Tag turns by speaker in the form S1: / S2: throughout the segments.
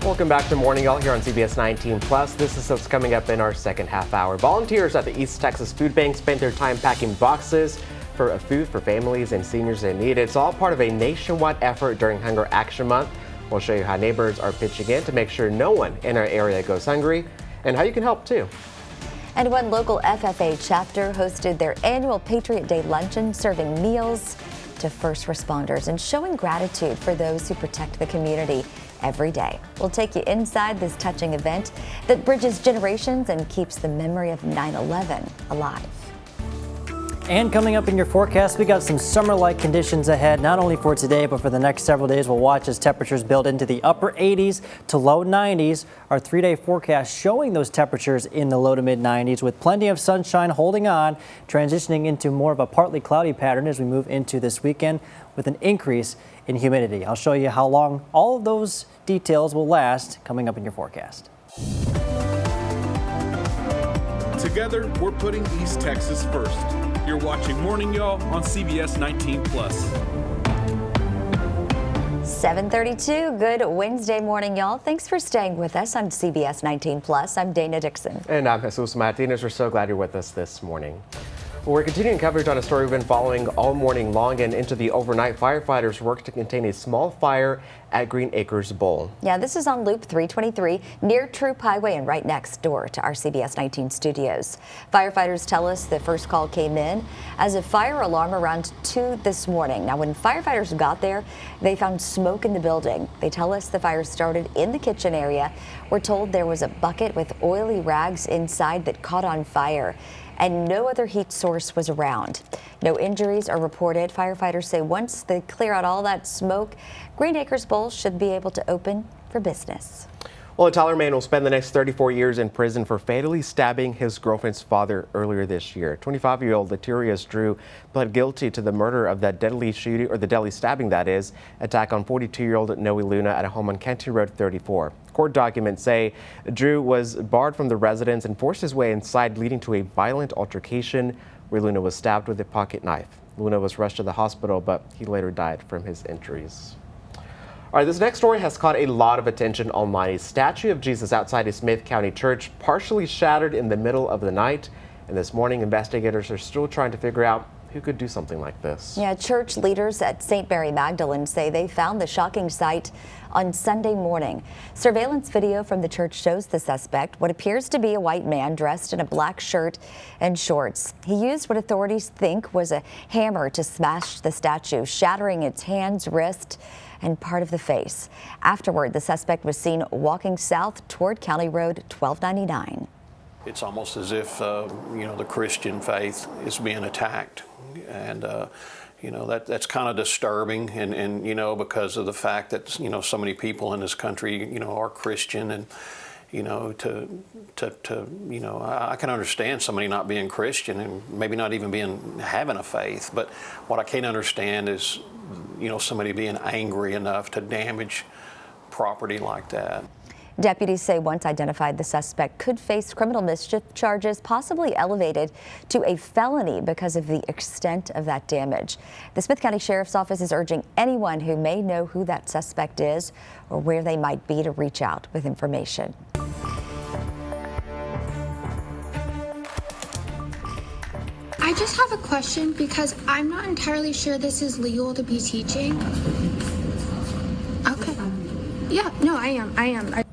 S1: Welcome back to Morning Y'all here on CBS 19 Plus. This is what's coming up in our second half hour. Volunteers at the East Texas Food Bank spent their time packing boxes for food for families and seniors in need. It's all part of a nationwide effort during Hunger Action Month. We'll show you how neighbors are pitching in to make sure no one in our area goes hungry and how you can help too.
S2: And one local FFA chapter hosted their annual Patriot Day luncheon, serving meals to first responders and showing gratitude for those who protect the community every day. We'll take you inside this touching event that bridges generations and keeps the memory of 9/11 alive.
S3: And coming up in your forecast, we got some summer-like conditions ahead, not only for today, but for the next several days. We'll watch as temperatures build into the upper 80s to low 90s. Our 3-day forecast showing those temperatures in the low to mid 90s with plenty of sunshine holding on, transitioning into more of a partly cloudy pattern as we move into this weekend with an increase in humidity. I'll show you how long all of those details will last coming up in your forecast.
S4: Together, we're putting East Texas first. You're watching Morning Y'all on CBS 19 Plus.
S2: 7:32. Good Wednesday morning, y'all. Thanks for staying with us on CBS 19 Plus. I'm Dana Dixon.
S1: And I'm Jesus Martinez. We're so glad you're with us this morning. We're continuing coverage on a story we've been following all morning long, and into the overnight. Firefighters worked to contain a small fire at Green Acres Bowl.
S2: Yeah, this is on Loop 323 near Troop Highway and right next door to our CBS 19 studios. Firefighters tell us the first call came in as a fire alarm around 2 this morning. Now, when firefighters got there, they found smoke in the building. They tell us the fire started in the kitchen area. We're told there was a bucket with oily rags inside that caught on fire, and no other heat source was around. No injuries are reported. Firefighters say once they clear out all that smoke, Green Acres Bowl should be able to open for business.
S1: Well, a Tyler man will spend the next 34 years in prison for fatally stabbing his girlfriend's father earlier this year. 25-year-old Latirius Drew pled guilty to the murder of that deadly shooting, or the deadly stabbing, that is, attack on 42-year-old Noe Luna at a home on Kenton Road 34. Court documents say Drew was barred from the residence and forced his way inside, leading to a violent altercation where Luna was stabbed with a pocket knife. Luna was rushed to the hospital, but he later died from his injuries. All right, this next story has caught a lot of attention online. A statue of Jesus outside a Smith County church partially shattered in the middle of the night. And this morning, investigators are still trying to figure out who could do something like this.
S2: Yeah, church leaders at St. Mary Magdalene say they found the shocking sight on Sunday morning. Surveillance video from the church shows the suspect, what appears to be a white man dressed in a black shirt and shorts. He used what authorities think was a hammer to smash the statue, shattering its hands, wrist, and part of the face. Afterward, the suspect was seen walking south toward County Road 1299.
S5: It's almost as if, the Christian faith is being attacked. And, that's kind of disturbing. And, because of the fact that, so many people in this country, are Christian. And, I can understand somebody not being Christian and maybe not even having a faith. But what I can't understand is, somebody being angry enough to damage property like that.
S2: Deputies say once identified, the suspect could face criminal mischief charges, possibly elevated to a felony because of the extent of that damage. The Smith County Sheriff's Office is urging anyone who may know who that suspect is or where they might be to reach out with information.
S6: I just have a question because I'm not entirely sure this is legal to be teaching. Okay. Yeah, no, I am.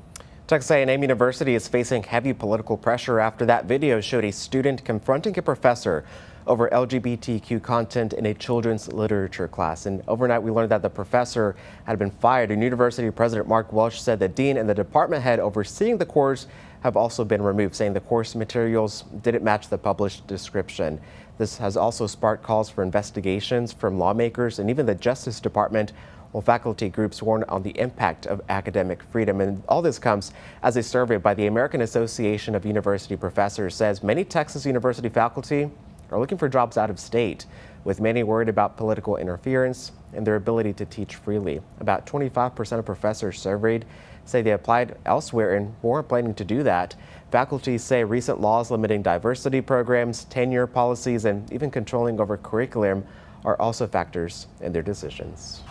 S1: Texas A&M University is facing heavy political pressure after that video showed a student confronting a professor over LGBTQ content in a children's literature class. And overnight, we learned that the professor had been fired. And University President Mark Welsh said the dean and the department head overseeing the course have also been removed, saying the course materials didn't match the published description. This has also sparked calls for investigations from lawmakers and even the Justice Department, while faculty groups warn on the impact of academic freedom. And all this comes as a survey by the American Association of University Professors says many Texas university faculty are looking for jobs out of state, with many worried about political interference and their ability to teach freely. About 25% of professors surveyed say they applied elsewhere and weren't planning to do that. Faculty say recent laws limiting diversity programs, tenure policies, and even controlling over curriculum are also factors in their decisions.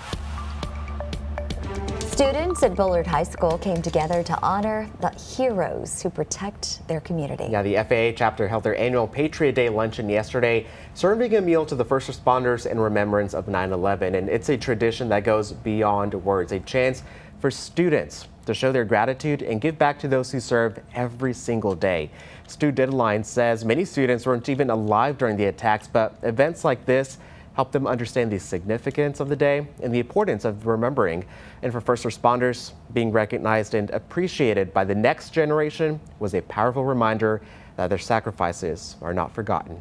S2: Students at Bullard High School came together to honor the heroes who protect their community.
S1: Yeah, the FAA chapter held their annual Patriot Day luncheon yesterday, serving a meal to the first responders in remembrance of 9/11. And it's a tradition that goes beyond words, a chance for students to show their gratitude and give back to those who serve every single day. Stu Dideline says many students weren't even alive during the attacks, but events like this help them understand the significance of the day and the importance of remembering. And for first responders, being recognized and appreciated by the next generation was a powerful reminder that their sacrifices are not forgotten.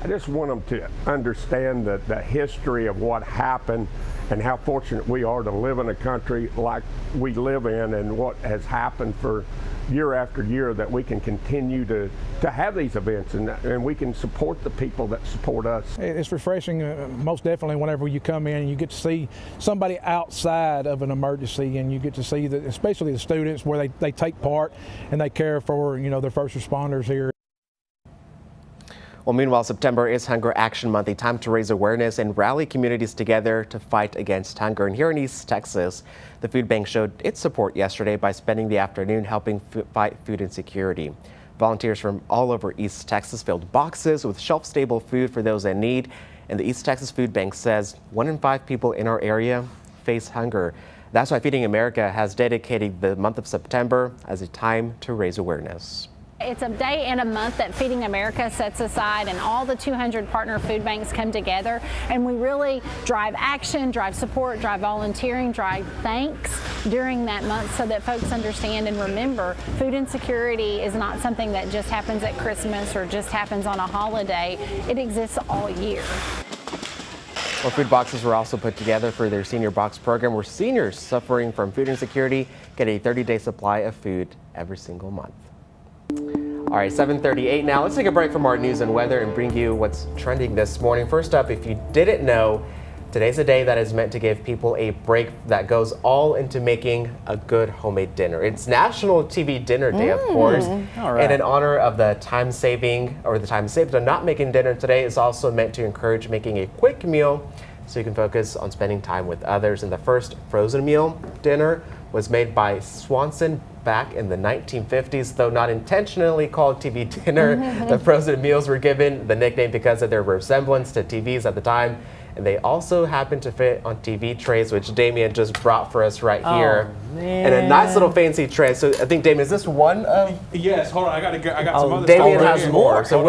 S7: I just want them to understand the history of what happened and how fortunate we are to live in a country like we live in, and what has happened for year after year, that we can continue to have these events and we can support the people that support us.
S8: It's refreshing, most definitely, whenever you come in and you get to see somebody outside of an emergency, and you get to see, especially the students, where they take part and they care for, their first responders here.
S1: Well, meanwhile, September is Hunger Action Month, a time to raise awareness and rally communities together to fight against hunger. And here in East Texas, the food bank showed its support yesterday by spending the afternoon helping fight food insecurity. Volunteers from all over East Texas filled boxes with shelf-stable food for those in need. And the East Texas Food Bank says 1 in 5 people in our area face hunger. That's why Feeding America has dedicated the month of September as a time to raise awareness.
S9: It's a day and a month that Feeding America sets aside, and all the 200 partner food banks come together, and we really drive action, drive support, drive volunteering, drive thanks during that month, so that folks understand and remember food insecurity is not something that just happens at Christmas or just happens on a holiday. It exists all year.
S1: Well, food boxes were also put together for their senior box program, where seniors suffering from food insecurity get a 30-day supply of food every single month. All right, 7:38 now. Let's take a break from our news and weather and bring you what's trending this morning. First up, if you didn't know, today's a day that is meant to give people a break that goes all into making a good homemade dinner. It's National TV Dinner Day, of course.
S3: All right.
S1: And in honor of the time saving, or the time saved on not making dinner today, is also meant to encourage making a quick meal so you can focus on spending time with others. And the first frozen meal dinner was made by Swanson back in the 1950s, though not intentionally called TV dinner. The frozen meals were given the nickname because of their resemblance to TVs at the time, and they also happened to fit on TV trays, which Damien just brought for us right here.
S3: Man.
S1: And a nice little fancy tray. So I think, Damien, is this one of?
S4: Yes, hold on. I got some other
S1: Damien
S4: stuff right
S1: has
S4: here.
S1: more. So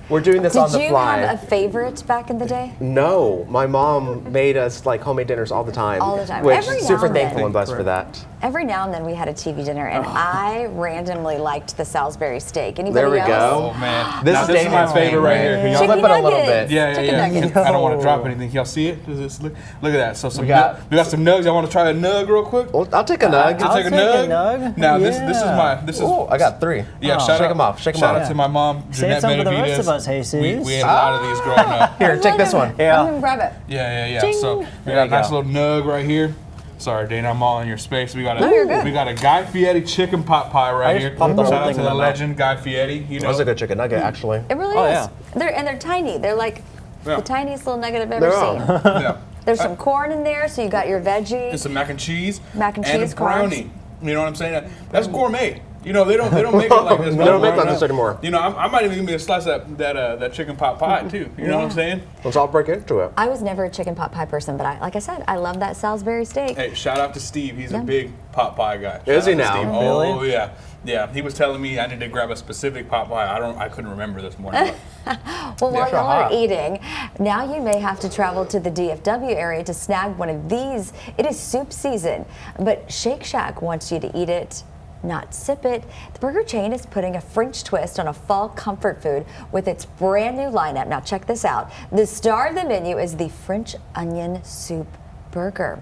S1: we're doing this on the
S2: Did you
S1: fly.
S2: have a favorite back in the day?
S1: No, my mom made us like homemade dinners all the time.
S2: All the time.
S1: Which
S2: Every now
S1: super
S2: and then.
S1: thankful and blessed for that.
S2: Every now and then we had a TV dinner, and I randomly liked the Salisbury steak. Anybody
S1: There we
S2: else?
S1: go.
S4: Oh man,
S1: This
S4: now,
S1: is
S4: this is my
S1: Damien's
S4: favorite right here. Can y'all
S2: Chicken
S1: flip it a little
S2: nuggets.
S1: bit?
S4: Yeah,
S2: Chicken nuggets.
S4: I don't want to drop anything. Y'all see it? Does this look at that? So
S1: We got
S4: some nugs. Y'all want to try a nug real quick?
S1: Well, I'll take a nug.
S4: I'll take a nug. Now this is
S1: Ooh, I got 3.
S4: yeah.
S1: Shake them off. Shake them
S4: Shout
S1: off.
S4: out to my mom,
S3: Save
S4: Jeanette
S3: some for the rest
S4: Benavidez.
S3: of us, Jesus.
S4: We had a lot of these growing up.
S1: Here, take this one.
S2: I'm gonna grab it.
S4: Yeah.
S2: Ding.
S4: So we
S1: There
S4: got a
S1: you
S4: nice
S1: go.
S4: little nug right here. Sorry, Dana, I'm all in your space. We got
S2: No, you're good.
S4: we got a Guy Fieri chicken pot pie right
S3: I
S4: here.
S3: just popped the whole
S4: Shout out
S3: thing
S4: to
S3: in
S4: the
S3: my mouth.
S4: legend Guy Fieri. You
S1: That
S4: know,
S1: was a good chicken nugget, actually.
S2: It really
S3: Oh,
S2: is.
S3: yeah.
S2: They're tiny. They're like
S4: Yeah.
S2: the tiniest little nugget I've ever
S1: They're
S2: seen.
S4: yeah.
S2: There's some corn in there, so you got your veggie.
S4: And some mac and cheese.
S2: Mac and
S4: a
S2: cheese,
S4: brownie.
S2: carbs.
S4: You know what I'm saying? That's gourmet. You know, they don't make it like this.
S1: They don't make
S4: growing
S1: like this
S4: up.
S1: anymore.
S4: You know, I might even give me a slice of that chicken pot pie too. You know what I'm saying?
S1: Let's all break into it.
S2: I was never a chicken pot pie person, but like I said, I love that Salisbury steak.
S4: Hey, shout out to Steve. He's a
S2: Yeah.
S4: big pot pie guy.
S1: Is
S4: Shout
S1: he
S4: out to
S1: now?
S4: Steve. Oh
S3: Really?
S4: yeah, yeah. He was telling me I need to grab a specific pot pie. I couldn't remember this morning. But
S2: Well, while
S1: Extra
S2: y'all are
S1: hot.
S2: eating, now you may have to travel to the DFW area to snag one of these. It is soup season, but Shake Shack wants you to eat it, not sip it. The burger chain is putting a French twist on a fall comfort food with its brand new lineup. Now check this out. The star of the menu is the French onion soup burger.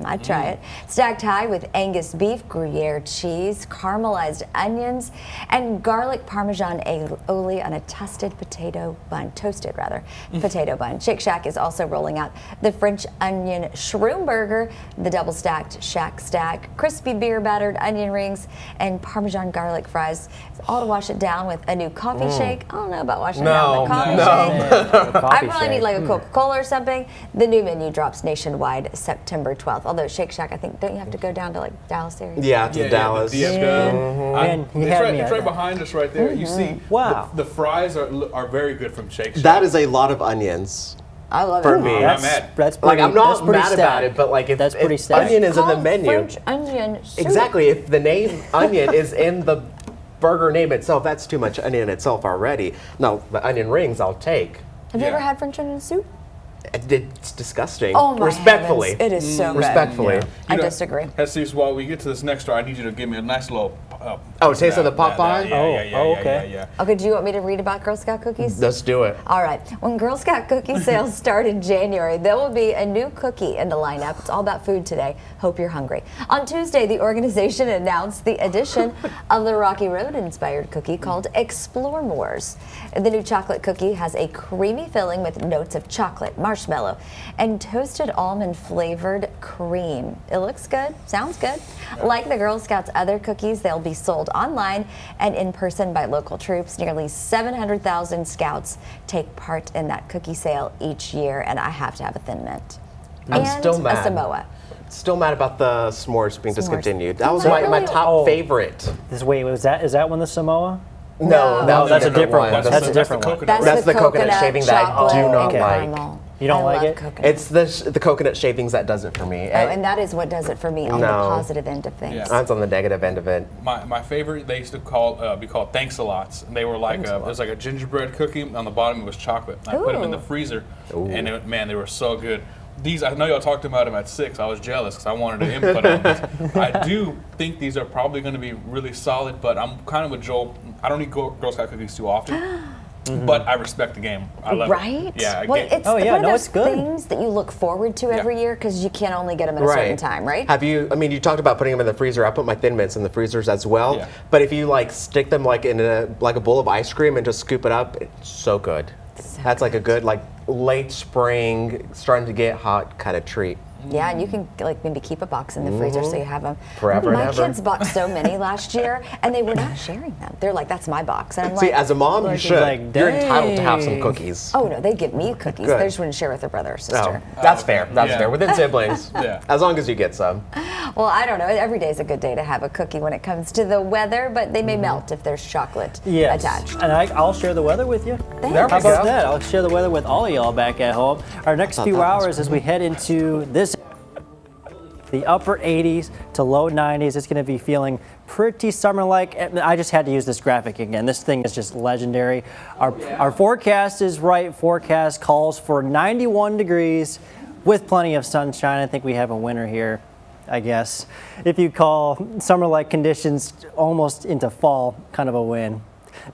S2: I'd try it. Stacked high with Angus beef, Gruyere cheese, caramelized onions, and garlic Parmesan aioli on a toasted potato bun. Potato bun. Shake Shack is also rolling out the French onion shroom burger, the double stacked Shack stack, crispy beer battered onion rings, and Parmesan garlic fries. all to wash it down with a new coffee shake. I don't know about washing it
S1: No,
S2: down with a coffee
S1: no.
S2: shake. I probably need like a Coca-Cola or something. The new menu drops nationwide September 12th. Although Shake Shack, I think, don't you have to go down to like Dallas area?
S1: Yeah, to Dallas.
S4: Yeah,
S3: Man, he
S4: it's
S3: had
S4: right,
S3: me
S4: it's
S3: at
S4: right
S3: that.
S4: behind us right there. You see,
S3: Wow.
S4: the fries are very good from Shake Shack.
S1: That is a lot of onions.
S2: I love
S1: For
S2: it.
S1: me.
S4: I'm mad.
S3: That's
S1: Like,
S3: pretty,
S1: I'm not
S3: that's pretty
S1: mad about
S3: stacked.
S1: it, but like if,
S3: That's pretty
S1: if
S3: stacked.
S1: onion is in the
S2: Called
S1: menu.
S2: French onion soup.
S1: Exactly. If the name onion is in the burger name itself, that's too much onion itself already. No, the onion rings I'll take.
S2: Have you ever had French onion soup?
S1: It's disgusting.
S2: Oh my
S1: Respectfully.
S2: heavens. It is so good.
S1: Respectfully.
S2: I disagree.
S4: Jesus, while we get to this next story, I need you to give me a nice little.
S1: taste of the Popeye?
S4: Yeah.
S2: Okay, do you want me to read about Girl Scout cookies?
S1: Let's do it.
S2: All right. When Girl Scout cookie sales start in January, there will be a new cookie in the lineup. It's all about food today. Hope you're hungry. On Tuesday, the organization announced the addition of the Rocky Road-inspired cookie called Explore Moors. The new chocolate cookie has a creamy filling with notes of chocolate, marshmallow, and toasted almond-flavored cream. It looks good. Sounds good. Like the Girl Scouts' other cookies, they'll be sold online and in person by local troops. Nearly 700,000 Scouts take part in that cookie sale each year, and I have to have a Thin Mint.
S1: I'm
S2: and
S1: still mad.
S2: a Samoa.
S1: Still mad about the s'mores being
S2: S'mores.
S1: discontinued. That was
S2: Is
S1: my,
S2: that
S1: my
S2: really-
S1: top favorite.
S3: Wait, is that one the Samoa?
S1: No,
S2: No,
S3: that's a different one. That's a different one.
S1: That's the coconut shaving that I
S2: chocolate,
S1: do not
S2: and
S1: like.
S2: caramel.
S3: You don't
S2: I
S3: like
S2: love
S3: it?
S2: Coconut.
S1: It's the coconut shavings that does it for me.
S2: Oh, and that is what does it for me on the
S1: No.
S2: positive end of things.
S4: Yeah.
S1: That's on the negative end of it.
S4: My favorite, they used to be called Thanks-a-Lots, and they were like it was like a gingerbread cookie. On the bottom it was chocolate. I put them in the freezer, and man, they were so good. These, I know y'all talked about them at 6. I was jealous because I wanted to input on this. I do think these are probably going to be really solid, but I'm kind of with Joel. I don't eat Girl Scout cookies too often. But I respect the game. I love
S2: Right?
S4: it. Yeah.
S2: Well, it's one of those
S3: it's good.
S2: things that you look forward to every year because you can only get them at a certain time, right?
S1: Have you? I mean, you talked about putting them in the freezer. I put my Thin Mints in the freezers as well.
S4: Yeah.
S1: But if you like stick them like in a bowl of ice cream and just scoop it up, it's so good. That's like a good like late spring, starting to get hot kind of treat.
S2: Yeah, and you can like maybe keep a box in the freezer so you have them
S1: Forever and
S2: My
S1: ever.
S2: kids bought so many last year, and they were not sharing them. They're like, "That's my box," and I'm
S1: See,
S2: like,
S1: as a mom, you should.
S3: like,
S1: You're entitled to have some
S3: dang.
S1: cookies.
S2: "Oh no, they give me cookies.
S1: Good.
S2: They just wouldn't share with their brother or sister."
S1: Oh, that's fair. That's
S4: Yeah.
S1: fair. Within siblings.
S4: Yeah.
S1: As long as you get some.
S2: Well, I don't know. Every day is a good day to have a cookie when it comes to the weather, but they may melt if there's chocolate
S3: Yes.
S2: attached.
S3: And I'll share the weather with you.
S2: Thanks.
S1: There
S3: How
S1: we go.
S3: about that? I'll share the weather with all of y'all back at home. Our next few
S1: that was
S3: hours as we head into this, the upper 80s to low 90s. It's going to be feeling pretty summer-like. I just had to use this graphic again. This thing is just legendary. Our forecast is right. Forecast calls for 91 degrees with plenty of sunshine. I think we have a winner here, I guess. If you call summer-like conditions almost into fall, kind of a win.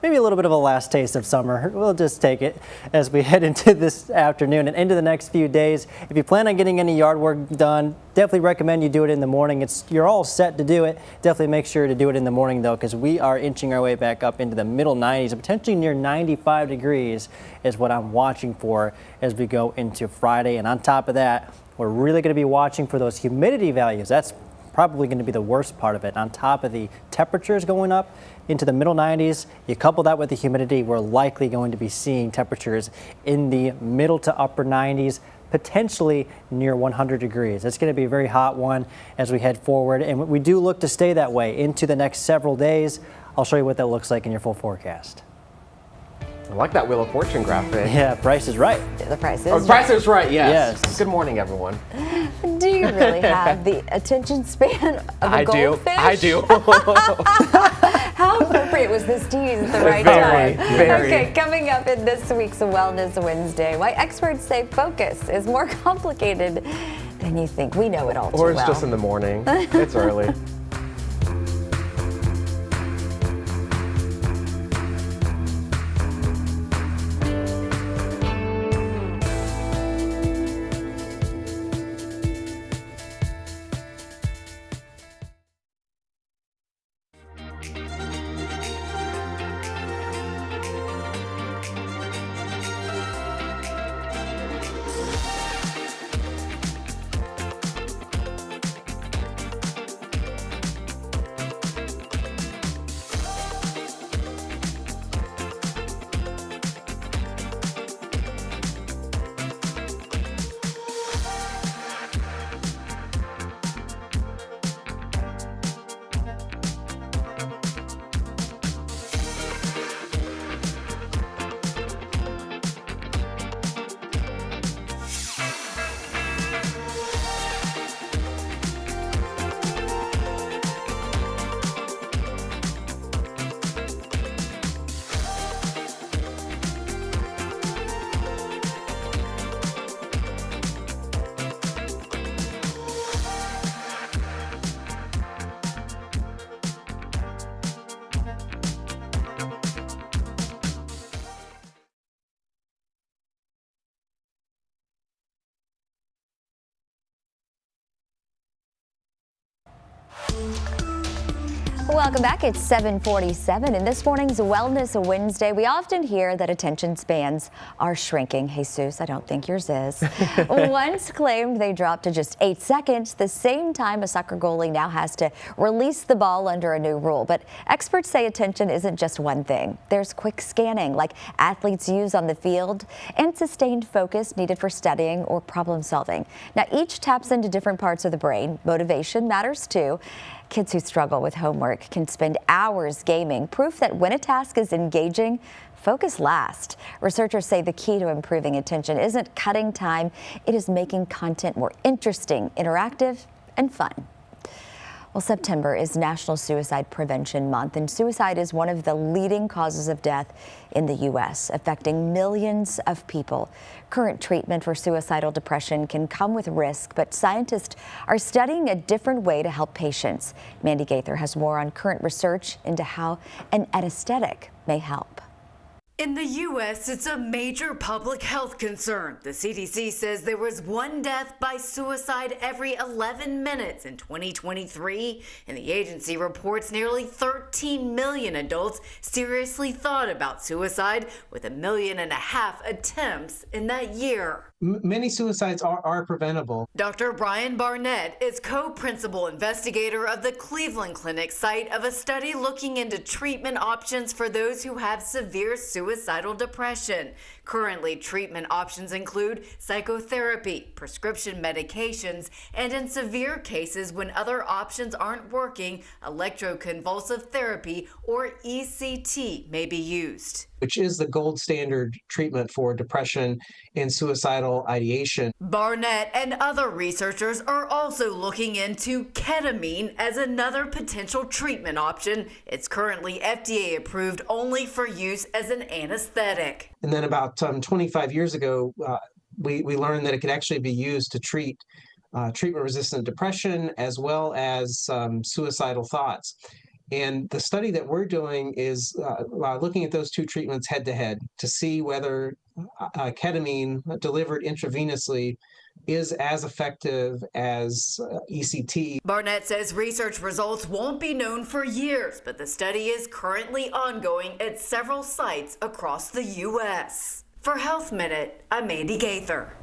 S3: Maybe a little bit of a last taste of summer. We'll just take it as we head into this afternoon and into the next few days. If you plan on getting any yard work done, definitely recommend you do it in the morning. You're all set to do it. Definitely make sure to do it in the morning though, because we are inching our way back up into the middle 90s and potentially near 95 degrees is what I'm watching for as we go into Friday. And on top of that, we're really going to be watching for those humidity values. That's probably going to be the worst part of it. On top of the temperatures going up into the middle 90s, you couple that with the humidity, we're likely going to be seeing temperatures in the middle to upper 90s, potentially near 100 degrees. It's going to be a very hot one as we head forward, and we do look to stay that way into the next several days. I'll show you what that looks like in your full forecast.
S1: I like that Wheel of Fortune graphic.
S3: Yeah, Price is right.
S2: The price is
S1: Oh, Price is right, yes.
S3: Yes.
S1: Good morning, everyone.
S2: Do you really have the attention span of a
S1: I do.
S2: goldfish?
S1: I do.
S2: How appropriate was this tease at the right
S1: Very,
S2: time?
S1: very.
S2: Okay, coming up in this week's Wellness Wednesday, why experts say focus is more complicated than you think. We know it all too
S1: Or it's
S2: well.
S1: just in the morning. It's early.
S2: Welcome back. It's 7:47. In this morning's Wellness Wednesday, we often hear that attention spans are shrinking. Jesus, I don't think yours is. Once claimed they dropped to just 8 seconds, the same time a soccer goalie now has to release the ball under a new rule. But experts say attention isn't just one thing. There's quick scanning, like athletes use on the field, and sustained focus needed for studying or problem solving. Now, each taps into different parts of the brain. Motivation matters too. Kids who struggle with homework can spend hours gaming, proof that when a task is engaging, focus lasts. Researchers say the key to improving attention isn't cutting time, it is making content more interesting, interactive, and fun. Well, September is National Suicide Prevention Month, and suicide is one of the leading causes of death in the U.S., affecting millions of people. Current treatment for suicidal depression can come with risk, but scientists are studying a different way to help patients. Mandy Gaither has more on current research into how an anesthetic may help.
S10: In the U.S., it's a major public health concern. The CDC says there was one death by suicide every 11 minutes in 2023, and the agency reports nearly 13 million adults seriously thought about suicide, with 1.5 million attempts in that year.
S11: Many suicides are preventable.
S10: Dr. Brian Barnett is co-principal investigator of the Cleveland Clinic site of a study looking into treatment options for those who have severe suicidal depression. Currently, treatment options include psychotherapy, prescription medications, and in severe cases when other options aren't working, electroconvulsive therapy or ECT may be used,
S11: which is the gold standard treatment for depression and suicidal ideation.
S10: Barnett and other researchers are also looking into ketamine as another potential treatment option. It's currently FDA approved only for use as an anesthetic.
S11: And then about 25 years ago, we learned that it could actually be used to treat treatment-resistant depression as well as suicidal thoughts. And the study that we're doing is looking at those two treatments head-to-head to see whether ketamine delivered intravenously is as effective as ECT.
S10: Barnett says research results won't be known for years, but the study is currently ongoing at several sites across the U.S. For Health Minute, I'm Mandy Gaither.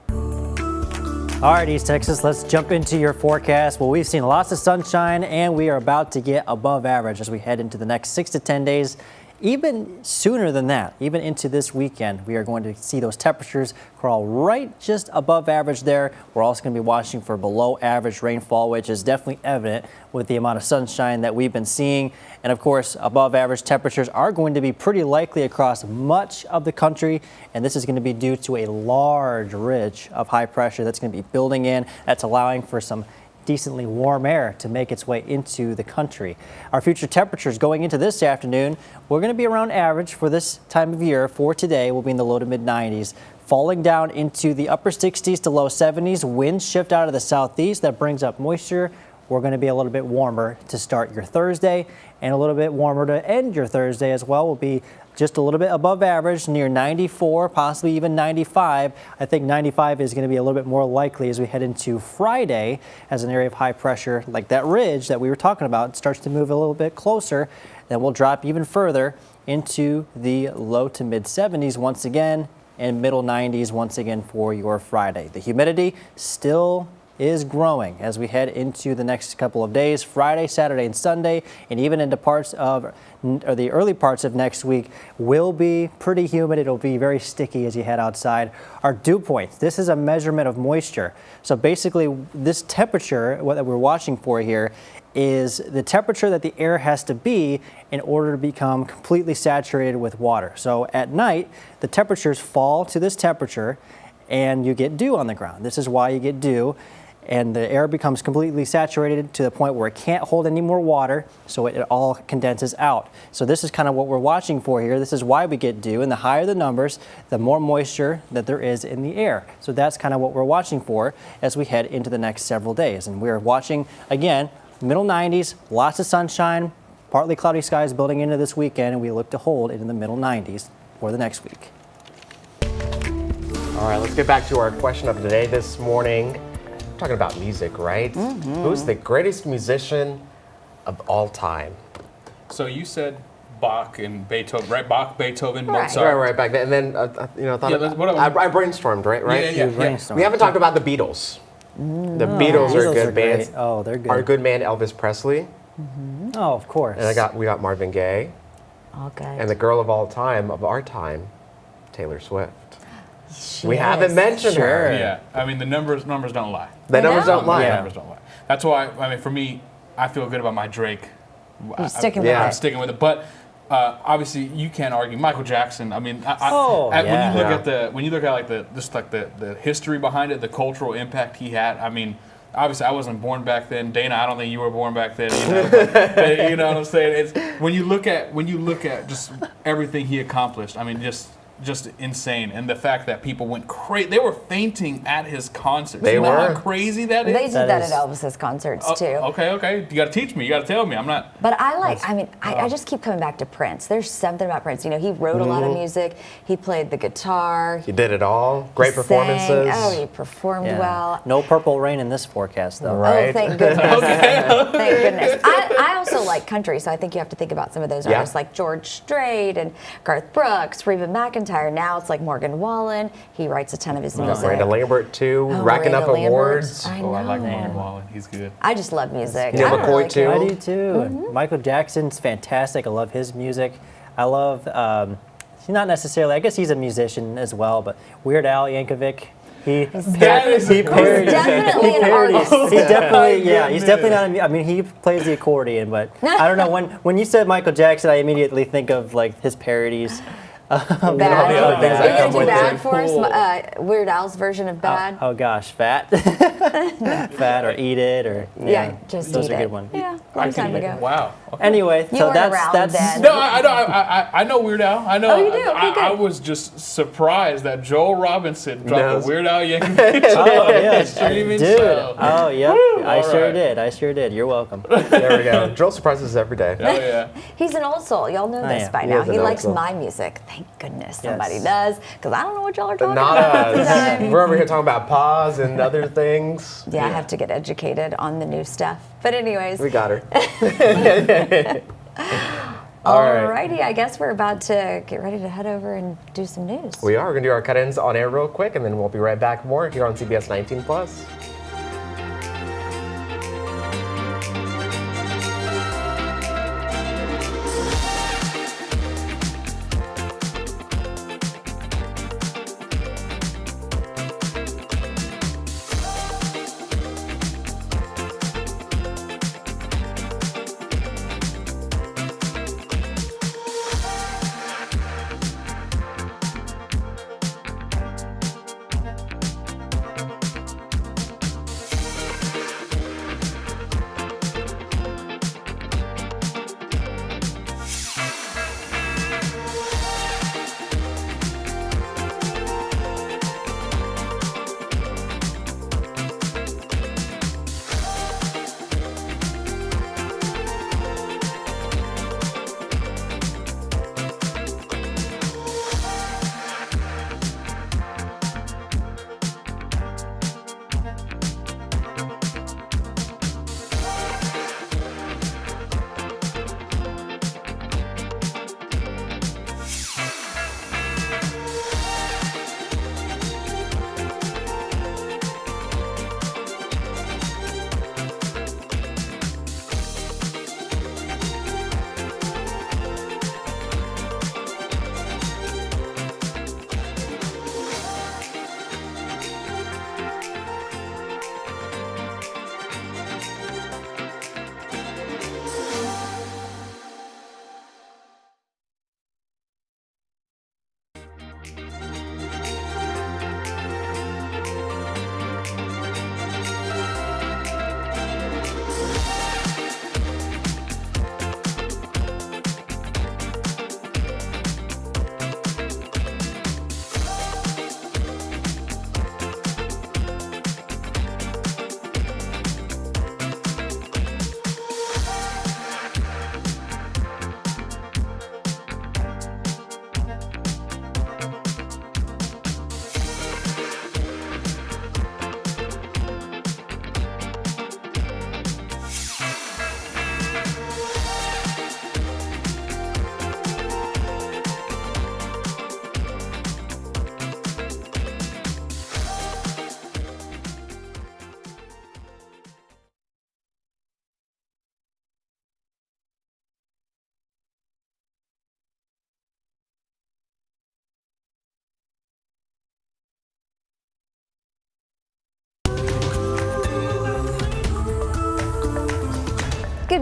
S3: All right, East Texas, let's jump into your forecast. Well, we've seen lots of sunshine, and we are about to get above average as we head into the next 6 to 10 days. Even sooner than that, even into this weekend, we are going to see those temperatures crawl right just above average there. We're also going to be watching for below average rainfall, which is definitely evident with the amount of sunshine that we've been seeing. And of course, above average temperatures are going to be pretty likely across much of the country. And this is going to be due to a large ridge of high pressure that's going to be building in. That's allowing for some decently warm air to make its way into the country. Our future temperatures going into this afternoon, we're going to be around average for this time of year. For today, we'll be in the low to mid 90s, falling down into the upper 60s to low 70s. Winds shift out of the southeast. That brings up moisture. We're going to be a little bit warmer to start your Thursday and a little bit warmer to end your Thursday as well. We'll be just a little bit above average, near 94, possibly even 95. I think 95 is going to be a little bit more likely as we head into Friday, as an area of high pressure like that ridge that we were talking about starts to move a little bit closer. Then we'll drop even further into the low to mid 70s once again, and middle 90s once again for your Friday. The humidity still is growing as we head into the next couple of days, Friday, Saturday, and Sunday, and even into the early parts of next week will be pretty humid. It'll be very sticky as you head outside. Our dew points, this is a measurement of moisture. So basically this temperature, what we're watching for here, is the temperature that the air has to be in order to become completely saturated with water. So at night, the temperatures fall to this temperature and you get dew on the ground. This is why you get dew. And the air becomes completely saturated to the point where it can't hold any more water, so it all condenses out. So this is kind of what we're watching for here. This is why we get dew, and the higher the numbers, the more moisture that there is in the air. So that's kind of what we're watching for as we head into the next several days. And we're watching, again, middle 90s, lots of sunshine, partly cloudy skies building into this weekend, and we look to hold into the middle 90s for the next week.
S1: All right, let's get back to our question of the day this morning. talking about music, right? Who's the greatest musician of all time?
S4: So you said Bach and Beethoven, right? Bach, Beethoven,
S2: Right.
S4: Mozart.
S1: Right back then. And then, I thought I brainstormed, right?
S4: Yeah.
S1: We haven't talked about the Beatles. The Beatles are a good band.
S3: Oh, they're good.
S1: Our good man Elvis Presley.
S3: Oh, of course.
S1: And we got Marvin Gaye.
S2: All good.
S1: And the girl of all time, of our time, Taylor Swift.
S2: She
S1: We
S2: is.
S1: haven't mentioned her.
S4: Yeah, I mean the numbers don't lie.
S1: The numbers don't lie.
S4: The numbers don't lie. That's why, I mean, for me, I feel good about my Drake.
S2: You're sticking with
S4: I'm
S2: it.
S4: sticking with it. But obviously, you can't argue Michael Jackson. I mean, when you look at like the history behind it, the cultural impact he had. I mean, obviously, I wasn't born back then. Dana, I don't think you were born back then. You know what I'm saying? It's when you look at just everything he accomplished. I mean, just insane, and the fact that people went crazy. They were fainting at his concerts.
S1: They
S4: you know
S1: were.
S4: how crazy that is.
S2: They did that at Elvis's concerts too.
S4: Okay. You got to teach me. You got to tell me. I'm not.
S2: But I just keep coming back to Prince. There's something about Prince. You know, he wrote a lot of music. He played the guitar.
S1: He did it all. Great
S2: sang.
S1: performances.
S2: Oh, he performed well.
S3: No purple rain in this forecast, though.
S1: Right.
S2: Oh, thank goodness. Thank goodness. I also like country, so I think you have to think about some of those artists like George Strait and Garth Brooks, Reba McEntire. Now it's like Morgan Wallen. He writes a ton of his music.
S1: Miranda Lambert too,
S2: Oh,
S1: racking up
S2: Miranda Lambert.
S1: awards.
S2: I
S4: I like
S2: know.
S4: Morgan Wallen. He's good.
S2: I just love music.
S1: Neil
S2: I don't
S1: McCoy,
S2: really
S1: too.
S2: care.
S3: I do too. And Michael Jackson's fantastic. I love his music. I love, he's not necessarily, I guess he's a musician as well, but Weird Al Yankovic.
S2: He's definitely an artist.
S3: He's definitely not. I mean, he plays the accordion, but I don't know. When you said Michael Jackson, I immediately think of like his parodies.
S2: Bad.
S1: all the other things that
S2: Are you
S1: come
S2: gonna do
S1: with
S2: Bad
S1: it.
S2: for us? Weird Al's version of Bad.
S3: Oh gosh, Fat, Fat, or Eat It, or
S2: Just
S3: those
S2: Eat
S3: are
S2: It.
S3: good ones.
S2: Yeah, long time ago.
S4: Wow. Okay.
S3: Anyway,
S2: You
S3: so
S2: weren't
S3: that's
S2: around then.
S4: No, I know Weird Al. I know.
S2: Oh, you do? Okay, good.
S4: I was just surprised that Joel Robinson dropped
S1: Knows.
S4: a Weird Al Yankovic
S3: Oh yeah,
S4: streaming
S3: dude.
S4: show.
S3: Oh yep, I
S4: All
S3: sure
S4: right.
S3: did. I sure did. You're welcome.
S1: There we go. Joel surprises us every day.
S4: Oh yeah.
S2: He's an old soul. Y'all know this
S3: am.
S2: by
S1: He
S2: now.
S1: is an
S2: He
S1: old
S2: likes
S1: soul.
S2: my music. Thank goodness somebody
S3: Yes.
S2: does, because I don't know what y'all are talking
S1: Not
S2: about.
S1: us.
S2: today.
S1: We're over here talking about pause and other things.
S2: Yeah, I have to get educated on the new stuff. But anyways,
S1: We got her. All right.
S2: alrighty, I guess we're about to get ready to head over and do some news.
S1: We are going to do our cut-ins on air real quick, and then we'll be right back more here on CBS 19 Plus.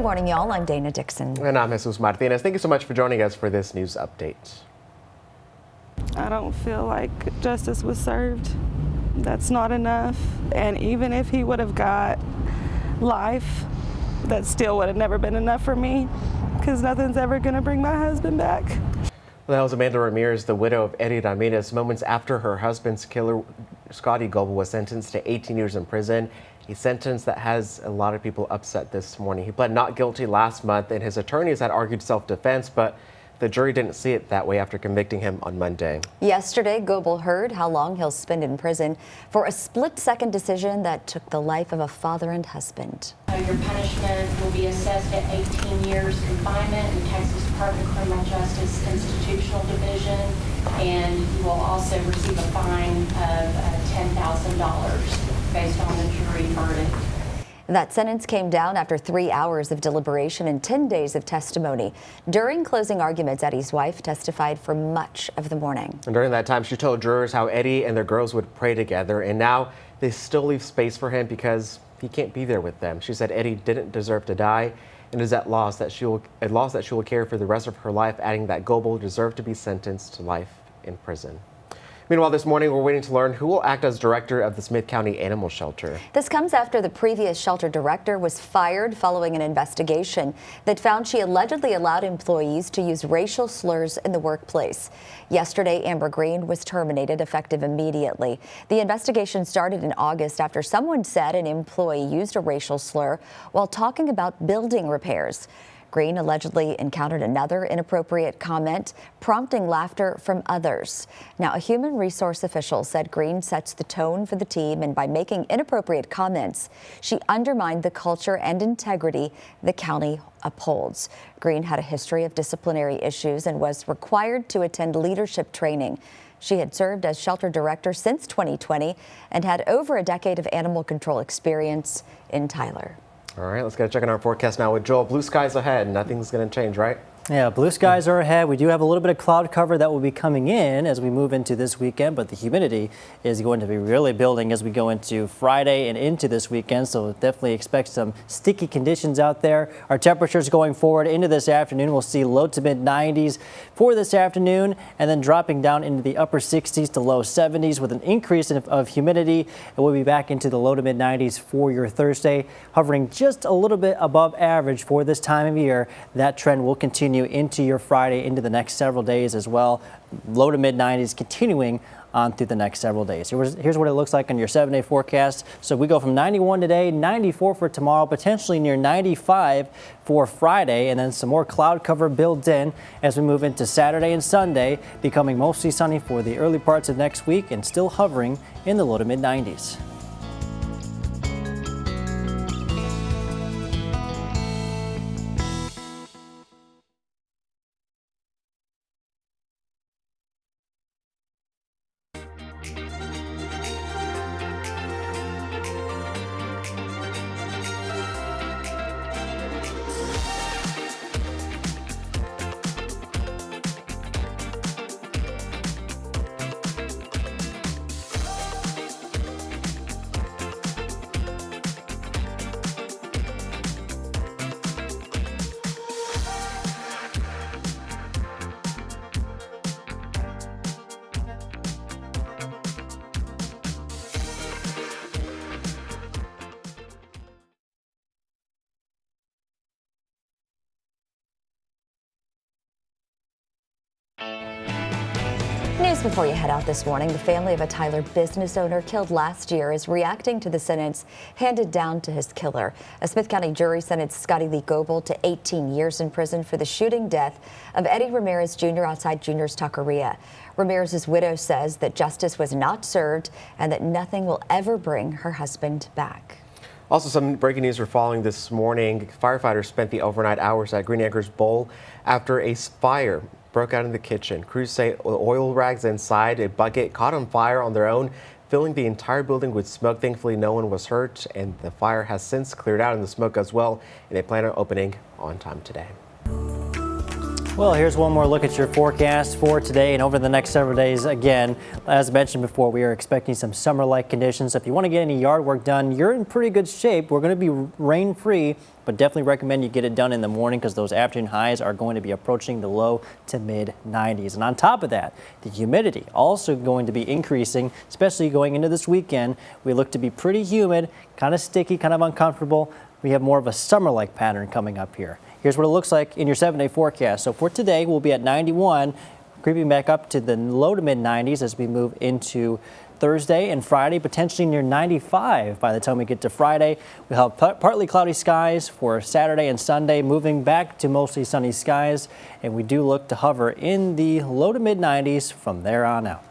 S2: morning, y'all. I'm Dana Dixon.
S1: And I'm Jesus Martinez. Thank you so much for joining us for this news update.
S12: I don't feel like justice was served. That's not enough. And even if he would have got life, that still would have never been enough for me, because nothing's ever going to bring my husband back.
S1: Well, that was Amanda Ramirez, the widow of Eddie Ramirez, moments after her husband's killer, Scotty Goble, was sentenced to 18 years in prison. A sentence that has a lot of people upset this morning. He pled not guilty last month, and his attorneys had argued self-defense, but the jury didn't see it that way after convicting him on Monday.
S2: Yesterday, Goble heard how long he'll spend in prison for a split-second decision that took the life of a father and husband.
S13: Your punishment will be assessed at 18 years confinement in the Texas Department of Criminal Justice Institutional Division, and you will also receive a fine of $10,000 based on the jury verdict.
S2: That sentence came down after 3 hours of deliberation and 10 days of testimony. During closing arguments, Eddie's wife testified for much of the morning.
S1: And during that time, she told jurors how Eddie and their girls would pray together, and now they still leave space for him because he can't be there with them. She said Eddie didn't deserve to die, and is at loss that she will carry for the rest of her life, adding that Goble deserved to be sentenced to life in prison. Meanwhile, this morning, we're waiting to learn who will act as director of the Smith County Animal Shelter.
S2: This comes after the previous shelter director was fired following an investigation that found she allegedly allowed employees to use racial slurs in the workplace. Yesterday, Amber Green was terminated effective immediately. The investigation started in August after someone said an employee used a racial slur while talking about building repairs. Green allegedly encountered another inappropriate comment, prompting laughter from others. Now, a human resource official said Green sets the tone for the team, and by making inappropriate comments, she undermined the culture and integrity the county upholds. Green had a history of disciplinary issues and was required to attend leadership training. She had served as shelter director since 2020 and had over a decade of animal control experience in Tyler.
S1: All right, let's get a check on our forecast now with Joel. Blue skies ahead. Nothing's going to change, right?
S3: Yeah, blue skies are ahead. We do have a little bit of cloud cover that will be coming in as we move into this weekend, but the humidity is going to be really building as we go into Friday and into this weekend, so definitely expect some sticky conditions out there. Our temperatures going forward into this afternoon, we'll see low to mid 90s for this afternoon, and then dropping down into the upper 60s to low 70s with an increase of humidity, and we'll be back into the low to mid 90s for your Thursday, hovering just a little bit above average for this time of year. That trend will continue into your Friday, into the next several days as well. Low to mid 90s continuing on through the next several days. Here's what it looks like on your 7-day forecast. So we go from 91 today, 94 for tomorrow, potentially near 95 for Friday, and then some more cloud cover builds in as we move into Saturday and Sunday, becoming mostly sunny for the early parts of next week and still hovering in the low to mid 90s.
S2: News before you head out this morning. The family of a Tyler business owner killed last year is reacting to the sentence handed down to his killer. A Smith County jury sentenced Scotty Lee Goble to 18 years in prison for the shooting death of Eddie Ramirez Jr. outside Junior's Taqueria. Ramirez's widow says that justice was not served and that nothing will ever bring her husband back.
S1: Also, some breaking news we're following this morning. Firefighters spent the overnight hours at Green Acres Bowl after a fire broke out in the kitchen. Crews say oil rags inside a bucket caught on fire on their own, filling the entire building with smoke. Thankfully, no one was hurt, and the fire has since cleared out in the smoke as well, and they plan on opening on time today.
S3: Well, here's one more look at your forecast for today and over the next several days. Again, as mentioned before, we are expecting some summer-like conditions. So if you want to get any yard work done, you're in pretty good shape. We're going to be rain-free, but definitely recommend you get it done in the morning because those afternoon highs are going to be approaching the low to mid 90s. And on top of that, the humidity also going to be increasing, especially going into this weekend. We look to be pretty humid, kind of sticky, kind of uncomfortable. We have more of a summer-like pattern coming up here. Here's what it looks like in your 7-day forecast. So for today, we'll be at 91, creeping back up to the low to mid 90s as we move into Thursday and Friday, potentially near 95 by the time we get to Friday. We'll have partly cloudy skies for Saturday and Sunday, moving back to mostly sunny skies. And we do look to hover in the low to mid 90s from there on out.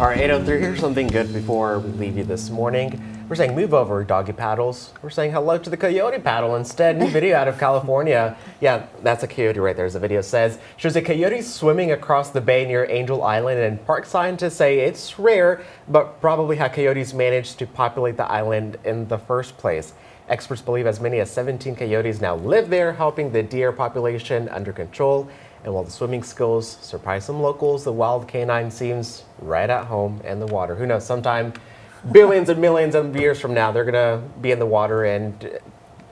S1: All right, 8:03, here's something good before we leave you this morning. We're saying move over, doggy paddles. We're saying hello to the coyote paddle instead. New video out of California. Yeah, that's a coyote right there, as the video says. Shows a coyote swimming across the bay near Angel Island, and park scientists say it's rare, but probably how coyotes managed to populate the island in the first place. Experts believe as many as 17 coyotes now live there, helping the deer population under control. And while the swimming skills surprise some locals, the wild canine seems right at home in the water. Who knows, sometime billions and millions of years from now, they're gonna be in the water and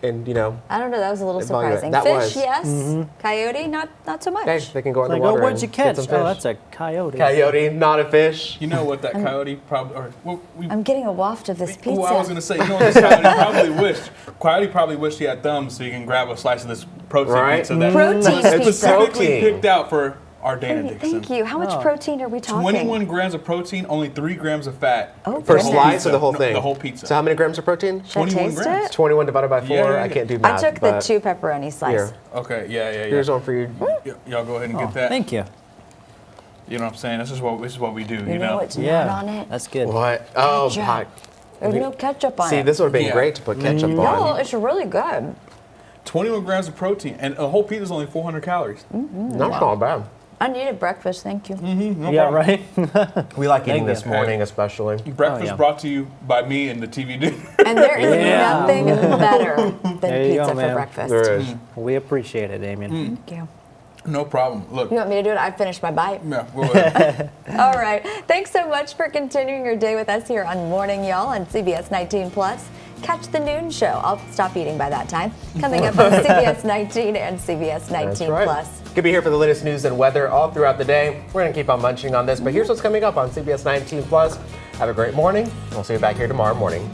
S1: you know.
S2: I don't know, that was a little surprising.
S1: That
S2: Fish,
S1: was.
S2: yes. Coyote, not so much.
S1: Hey, they can go in the
S3: Like,
S1: water.
S3: oh, what'd you
S1: and get
S3: catch?
S1: some fish.
S3: Oh, that's a coyote.
S1: Coyote, not a fish.
S4: You know what that coyote probably, or well,
S2: I'm getting a waft of this pizza.
S4: Well, I was gonna say, you know what this coyote probably wished he had thumbs so he can grab a slice of this protein pizza that
S2: Protein
S4: was
S2: pizza.
S4: specifically picked out for our Dana Dixon.
S2: Thank you. How much
S3: Oh.
S2: protein are we talking?
S4: 21 grams of protein, only 3 grams of fat.
S2: Oh,
S1: For a
S2: goodness.
S1: slice or the whole
S4: No,
S1: thing?
S4: the whole pizza.
S1: So how many grams of protein?
S2: Should I
S4: 21
S2: taste
S4: grams.
S2: it?
S1: 21 divided by 4.
S4: Yeah.
S1: I can't do
S2: I
S1: math.
S2: took the
S1: but
S2: 2 pepperoni slice.
S1: Here.
S4: Okay, yeah.
S1: Here's one for you.
S4: Y'all go ahead and
S3: Oh,
S4: get that.
S3: thank you.
S4: You know what I'm saying? This is what we do.
S2: You know what's
S3: Yeah,
S2: not on it?
S3: that's good.
S1: What? Oh,
S2: Ketchup.
S1: pie.
S2: There's no ketchup on
S1: See,
S2: it.
S1: this would have been
S4: Yeah.
S1: great to put ketchup
S2: No,
S1: on.
S2: it's really good.
S4: 21 grams of protein, and a whole pizza is only 400 calories.
S1: That's not bad.
S2: I needed breakfast, thank you.
S4: No
S3: Yeah,
S4: problem.
S3: right?
S1: We like eating
S3: Thank
S1: this
S3: you.
S1: morning, especially.
S4: Breakfast
S3: Oh, yeah.
S4: brought to you by me and the TV dinner.
S2: And there is
S3: Yeah.
S2: nothing better than
S3: There you
S2: pizza
S3: go,
S2: for
S3: man.
S2: breakfast.
S1: There is.
S3: We appreciate it, Damien.
S2: Thank you.
S4: No problem. Look.
S2: You want me to do it? I finished my bite.
S4: Yeah, go ahead.
S2: All right. Thanks so much for continuing your day with us here on Morning Y'all on CBS 19 Plus. Catch the noon show. I'll stop eating by that time. Coming up on CBS 19 and CBS 19
S1: That's right.
S2: Plus.
S1: Could be here for the latest news and weather all throughout the day. We're going to keep on munching on this, but here's what's coming up on CBS 19 Plus. Have a great morning. We'll see you back here tomorrow morning.